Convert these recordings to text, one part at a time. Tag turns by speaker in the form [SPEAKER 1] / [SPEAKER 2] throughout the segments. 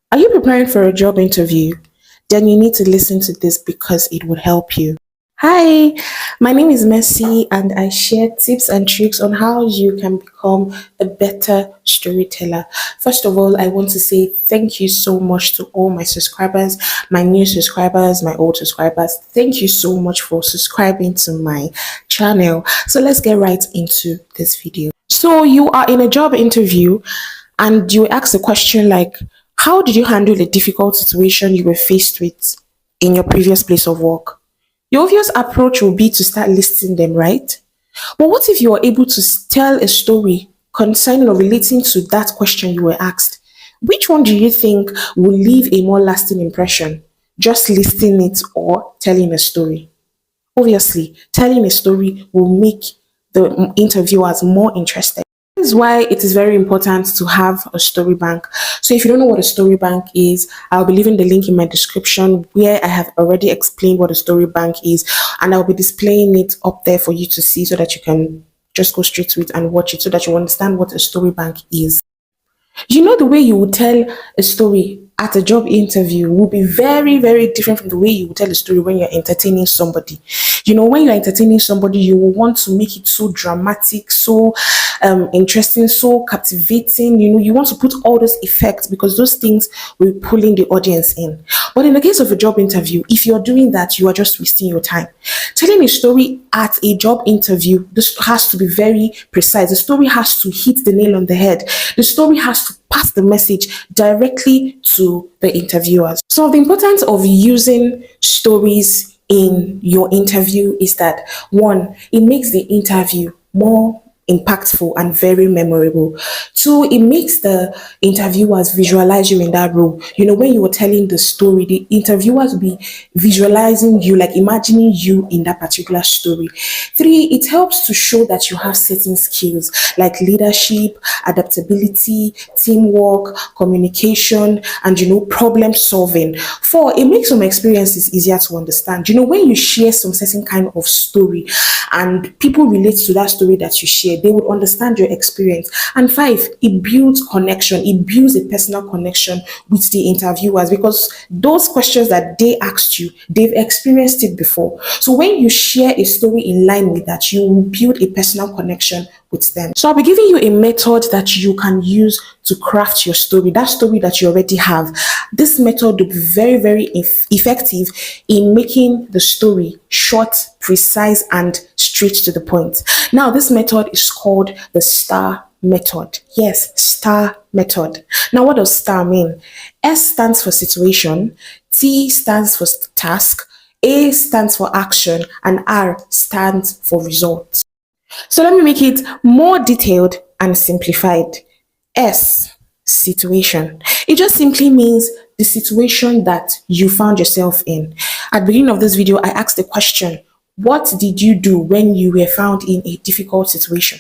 [SPEAKER 1] Are you preparing for a job interview? Then you need to listen to this because it would help you. Hi, my name is Mercy, and I share tips and tricks on how you can become a better storyteller. First of all, I want to say thank you so much to all my subscribers, my new subscribers, my old subscribers. Thank you so much for subscribing to my channel. So let's get right into this video. So you are in a job interview and you ask a question like, how did you handle a difficult situation you were faced with in your previous place of work? Your obvious approach will be to start listing them, right? But what if you are able to tell a story concerning or relating to that question you were asked? Which one do you think will leave a more lasting impression? Just listing it or telling a story? Obviously, telling a story will make the interviewers more interested. This is why it is very important to have a story bank. So if you don't know what a story bank is, I'll be leaving the link in my description where I have already explained what a story bank is, and I'll be displaying it up there for you to see so that you can just go straight to it and watch it so that you understand what a story bank is. You know, the way you would tell a story at a job interview will be very, very different from the way you would tell a story when you're entertaining somebody. You know, when you're entertaining somebody, you will want to make it so dramatic, so interesting, so captivating. You know, you want to put all those effects because those things will be pulling the audience in. But in the case of a job interview, if you're doing that, you are just wasting your time. Telling a story at a job interview, this has to be very precise. The story has to hit the nail on the head. The story has to pass the message directly to the interviewers. So the importance of using stories in your interview is that one, it makes the interview more impactful and very memorable. Two, it makes the interviewers visualize you in that role. You know, when you were telling the story, the interviewers will be visualizing you, like imagining you in that particular story. Three, it helps to show that you have certain skills like leadership, adaptability, teamwork, communication, and problem solving. Four, it makes some experiences easier to understand. You know, when you share some certain kind of story and people relate to that story that you share, they would understand your experience. And five, it builds connection. It builds a personal connection with the interviewers because those questions that they asked you, they've experienced it before. So when you share a story in line with that, you will build a personal connection with them. So I'll be giving you a method that you can use to craft your story, that story that you already have. This method will be very, very effective in making the story short, precise, and straight to the point. Now, this method is called the STAR method. Yes, STAR method. Now, what does STAR mean? S stands for situation, T stands for task, A stands for action, and R stands for result. So let me make it more detailed and simplified. S, situation. It just simply means the situation that you found yourself in. At the beginning of this video, I asked the question, what did you do when you were found in a difficult situation?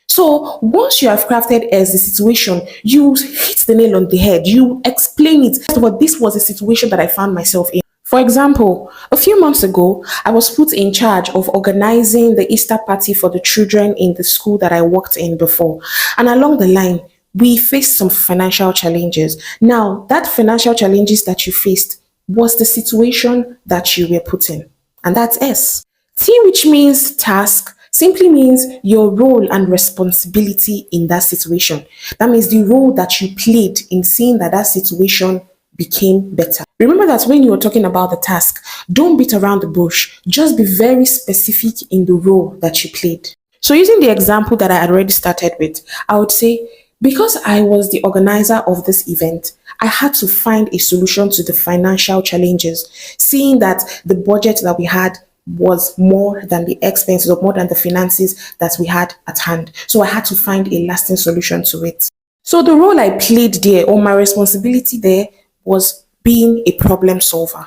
[SPEAKER 1] So once you have crafted as the situation, you hit the nail on the head. You explain it. But this was a situation that I found myself in. For example, a few months ago, I was put in charge of organizing the Easter party for the children in the school that I worked in before. And along the line, we faced some financial challenges. Now, that financial challenges that you faced was the situation that you were put in. And that's S. T, which means task, simply means your role and responsibility in that situation. That means the role that you played in seeing that that situation became better. Remember that when you are talking about the task, don't beat around the bush. Just be very specific in the role that you played. So using the example that I had already started with, I would say, because I was the organizer of this event, I had to find a solution to the financial challenges, seeing that the budget that we had was more than the expenses or more than the finances that we had at hand. So I had to find a lasting solution to it. So the role I played there, or my responsibility there, was being a problem solver.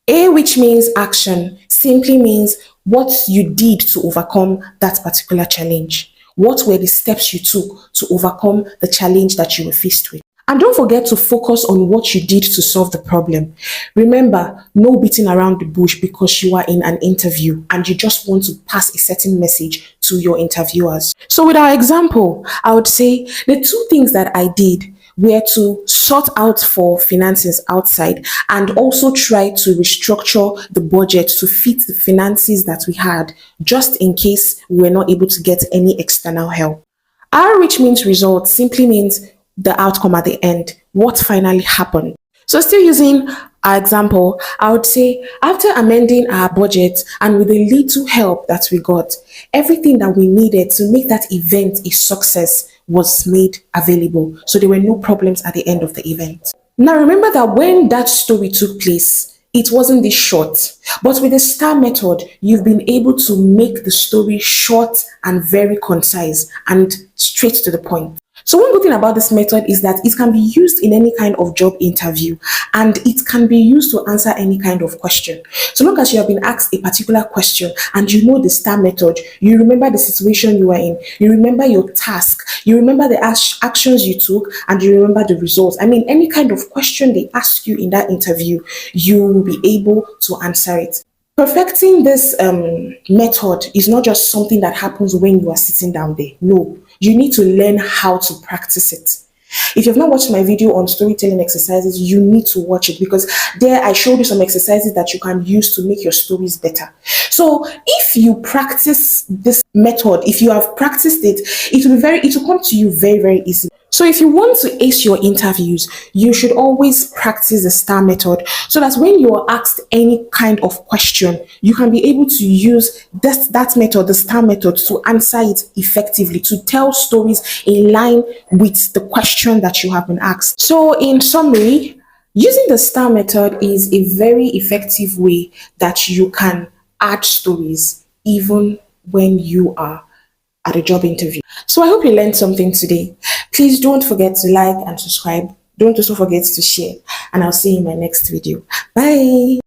[SPEAKER 1] A, which means action, simply means what you did to overcome that particular challenge. What were the steps you took to overcome the challenge that you were faced with? And don't forget to focus on what you did to solve the problem. Remember, no beating around the bush because you are in an interview and you just want to pass a certain message to your interviewers. So with our example, I would say the two things that I did were to sort out for finances outside and also try to restructure the budget to fit the finances that we had, just in case we were not able to get any external help. R, which means result, simply means the outcome at the end, what finally happened. So still using our example, I would say after amending our budget and with a little help that we got, everything that we needed to make that event a success was made available. So there were no problems at the end of the event. Now remember that when that story took place, it wasn't this short. But with the STAR method, you've been able to make the story short and very concise and straight to the point. So one good thing about this method is that it can be used in any kind of job interview and it can be used to answer any kind of question. So long as you have been asked a particular question and you know the STAR method, you remember the situation you were in, you remember your task, you remember the actions you took, and you remember the results. I mean, any kind of question they ask you in that interview, you will be able to answer it. Perfecting this method is not just something that happens when you are sitting down there. No, you need to learn how to practice it. If you've not watched my video on storytelling exercises, you need to watch it because there I showed you some exercises that you can use to make your stories better. So if you practice this method, if you have practiced it, it will come to you very, very easy. So if you want to ace your interviews, you should always practice the STAR method so that when you are asked any kind of question, you can be able to use that method, the STAR method, to answer it effectively, to tell stories in line with the question that you have been asked. So in summary, using the STAR method is a very effective way that you can add stories even when you are at a job interview. So I hope you learned something today. Please don't forget to like and subscribe. Don't also forget to share. And I'll see you in my next video. Bye.